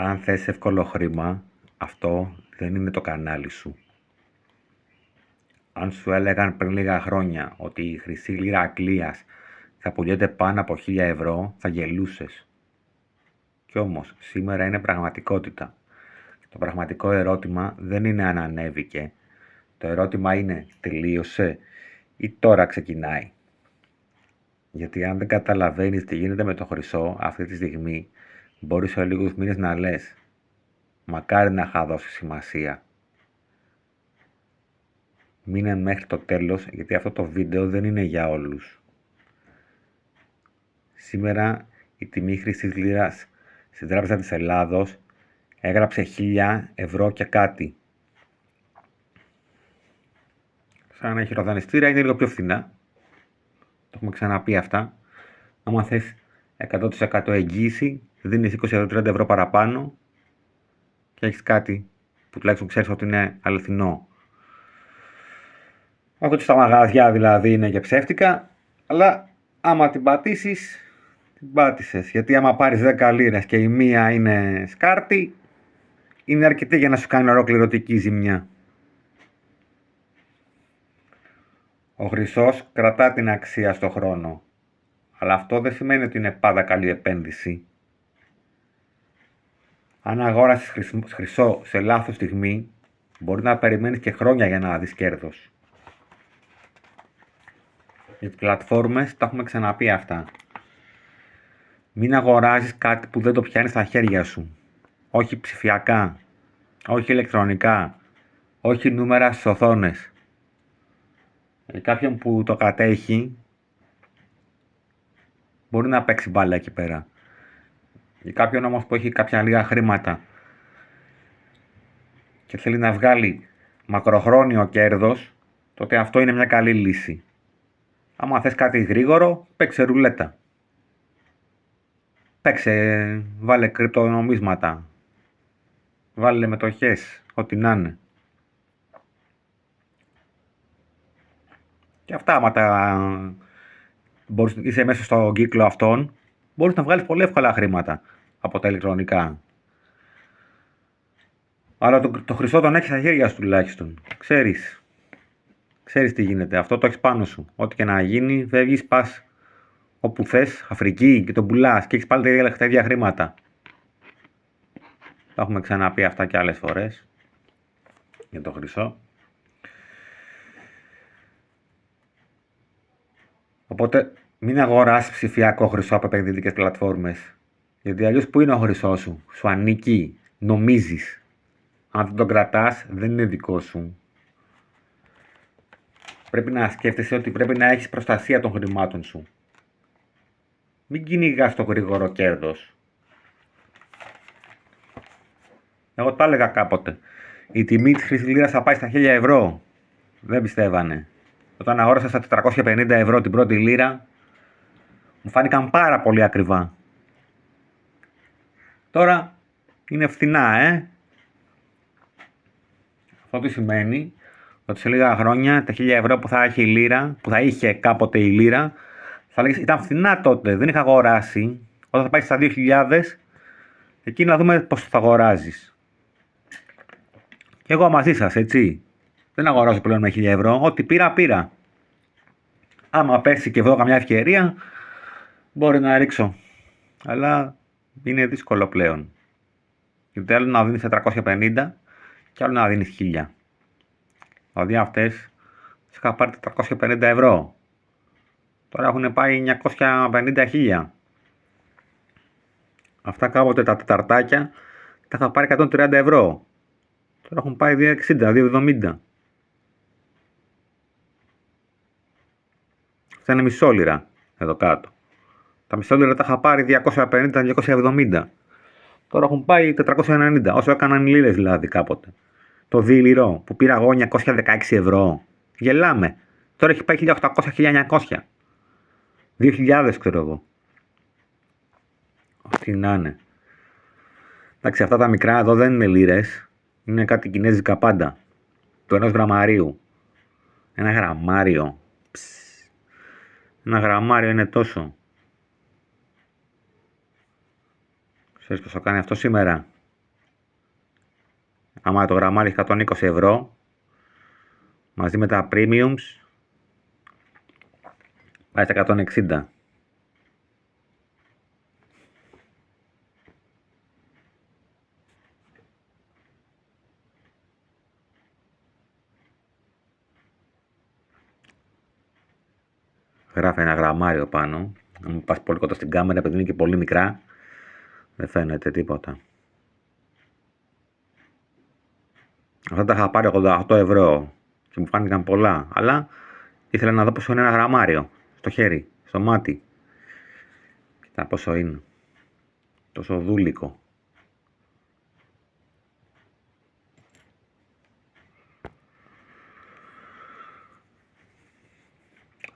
Αν θες εύκολο χρήμα, αυτό δεν είναι το κανάλι σου. Αν σου έλεγαν πριν λίγα χρόνια ότι η χρυσή λίρα Αγγλίας θα πουλιέται πάνω από 1.000 ευρώ, θα γελούσες. Κι όμως, σήμερα είναι πραγματικότητα. Το πραγματικό ερώτημα δεν είναι αν ανέβηκε. Το ερώτημα είναι, τελείωσε ή τώρα ξεκινάει. Γιατί αν δεν καταλαβαίνεις τι γίνεται με το χρυσό αυτή τη στιγμή, μπορείς σε λίγους μήνες να λες «Μακάρι να είχα δώσει σημασία». Μείνε μέχρι το τέλος, γιατί αυτό το βίντεο δεν είναι για όλους. Σήμερα η τιμή χρυσής λίρας στην Τράπεζα της Ελλάδος έγραψε 1.000 ευρώ και κάτι. Σαν χειροδανιστήρια είναι λίγο πιο φθηνά. Το έχουμε ξαναπεί αυτά. Άμα θες 100% εγγύηση, δίνεις 20-30 ευρώ παραπάνω και έχεις κάτι που τουλάχιστον ξέρεις ότι είναι αληθινό. Όχι ότι στα μαγαζιά δηλαδή είναι και ψεύτικα, αλλά άμα την πατήσεις, την πάτησες. Γιατί άμα πάρεις 10 λίρες και η μία είναι σκάρτη, είναι αρκετή για να σου κάνει ολοκληρωτική ζημιά. Ο χρυσός κρατά την αξία στο χρόνο, αλλά αυτό δεν σημαίνει ότι είναι πάντα καλή επένδυση. Αν αγόρασεις χρυσό σε λάθος στιγμή, μπορεί να περιμένεις και χρόνια για να δεις κέρδος. Οι πλατφόρμες τα έχουμε ξαναπεί αυτά. Μην αγοράζεις κάτι που δεν το πιάνεις στα χέρια σου. Όχι ψηφιακά, όχι ηλεκτρονικά, όχι νούμερα στις οθόνες. Κάποιον που το κατέχει μπορεί να παίξει μπάλα εκεί πέρα. Για κάποιον όμως που έχει κάποια λίγα χρήματα και θέλει να βγάλει μακροχρόνιο κέρδος, τότε αυτό είναι μια καλή λύση. Άμα θες κάτι γρήγορο, παίξε ρουλέτα. Παίξε, βάλε κρυπτονομίσματα. Βάλε μετοχές, ό,τι να είναι. Και αυτά, άμα είσαι μέσα στον κύκλο αυτόν, μπορείς να βγάλεις πολύ εύκολα χρήματα από τα ηλεκτρονικά. Αλλά το χρυσό τον έχεις στα χέρια σου τουλάχιστον. Ξέρεις τι γίνεται. Αυτό το έχεις πάνω σου. Ό,τι και να γίνει, φεύγεις, πας όπου θες, Αφρική και τον πουλάς και έχεις πάλι τα ίδια χρήματα. Τα έχουμε ξαναπεί αυτά και άλλες φορές για το χρυσό. Οπότε μην αγοράσεις ψηφιακό χρυσό από επενδυτικές πλατφόρμες. Γιατί αλλιώς πού είναι ο χρυσός σου? Σου ανήκει, νομίζεις. Αν δεν τον κρατάς, δεν είναι δικό σου. Πρέπει να σκέφτεσαι ότι πρέπει να έχεις προστασία των χρημάτων σου. Μην κυνηγάς το γρήγορο κέρδος. Εγώ τα έλεγα κάποτε. Η τιμή της χρυσής λίρας θα πάει στα 1.000 ευρώ. Δεν πιστεύανε. Όταν αγόρασα στα 450 ευρώ την πρώτη λίρα, μου φάνηκαν πάρα πολύ ακριβά. Τώρα είναι φθηνά, Αυτό τι σημαίνει? Ότι σε λίγα χρόνια τα 1.000 ευρώ που θα έχει η λίρα, που θα είχε κάποτε η λίρα, θα λέγεις ήταν φθηνά τότε, δεν είχα αγοράσει. Όταν θα πάει στα 2.000, εκεί να δούμε πώς θα αγοράζεις. Και εγώ μαζί σας, έτσι. Δεν αγοράζω πλέον με 1.000 ευρώ, ό,τι πήρα. Άμα πέσει και βρω καμιά ευκαιρία, μπορεί να ρίξω. Αλλά είναι δύσκολο πλέον. Γιατί άλλο να δίνεις 450 και άλλο να δίνεις 1.000. Δηλαδή αυτές είχα πάρει 450 ευρώ. Τώρα έχουν πάει 950.000. Αυτά κάποτε τα τεταρτάκια τα είχα πάρει 130 ευρώ. Τώρα έχουν πάει 260, 270. Αυτά είναι μισόλυρα εδώ κάτω. Τα μισόλυρα τα είχα πάρει 250-270. Τώρα έχουν πάει 490. Όσο έκαναν οι λίρες δηλαδή κάποτε. Το δίληρο που πήρα εγώ 916 ευρώ. Γελάμε. Τώρα έχει πάει 1.800-1.900. 2.000 ξέρω εγώ. Ό,τι να είναι. Εντάξει, αυτά τα μικρά εδώ δεν είναι λίρες. Είναι κάτι κινέζικα πάντα. Του 1 γραμμαρίου. Ένα γραμμάριο. Ένα γραμμάριο είναι τόσο. Ξέρεις πόσο κάνει αυτό σήμερα? Άμα το γραμμάρι 120 ευρώ, μαζί με τα premiums, πάει στα 160. Γράφει ένα γραμμάριο πάνω. Αν πας πολύ κοντά στην κάμερα, επειδή είναι και πολύ μικρά, δεν φαίνεται τίποτα. Αυτά τα είχα πάρει 88 ευρώ και μου φάνηκαν πολλά, αλλά ήθελα να δω πόσο είναι ένα γραμμάριο στο χέρι, στο μάτι. Κοίτα πόσο είναι. Τόσο δούλικο.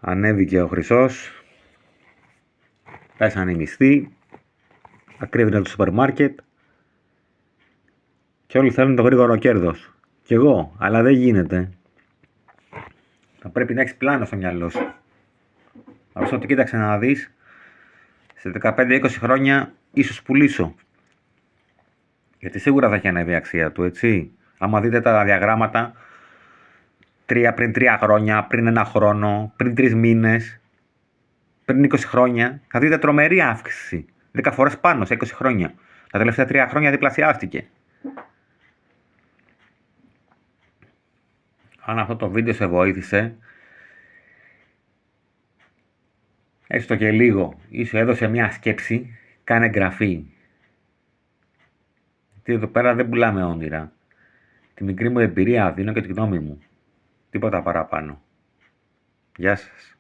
Ανέβηκε ο χρυσός. Πέσανε οι μισθοί. Ακρίβεινε το σούπερ μάρκετ. Και όλοι θέλουν το γρήγορο κέρδος. Κι εγώ, αλλά δεν γίνεται. Θα πρέπει να έχεις πλάνο στο μυαλό σου. Να ότι κοίταξε να δεις, σε 15-20 χρόνια ίσως πουλήσω. Γιατί σίγουρα θα έχει ανέβει η αξία του, έτσι. Άμα δείτε τα διαγράμματα, πριν 3 χρόνια, πριν 1 χρόνο, πριν 3 μήνες, πριν 20 χρόνια, θα δείτε τρομερή αύξηση. 10 φορές πάνω σε 20 χρόνια. Τα τελευταία 3 χρόνια διπλασιάστηκε. Αν αυτό το βίντεο σε βοήθησε, έστω και λίγο, ή σου έδωσε μια σκέψη, κάνε εγγραφή. Γιατί εδώ πέρα δεν πουλάμε όνειρα. Τη μικρή μου εμπειρία δίνω και τη γνώμη μου. Τίποτα παραπάνω. Γεια σας.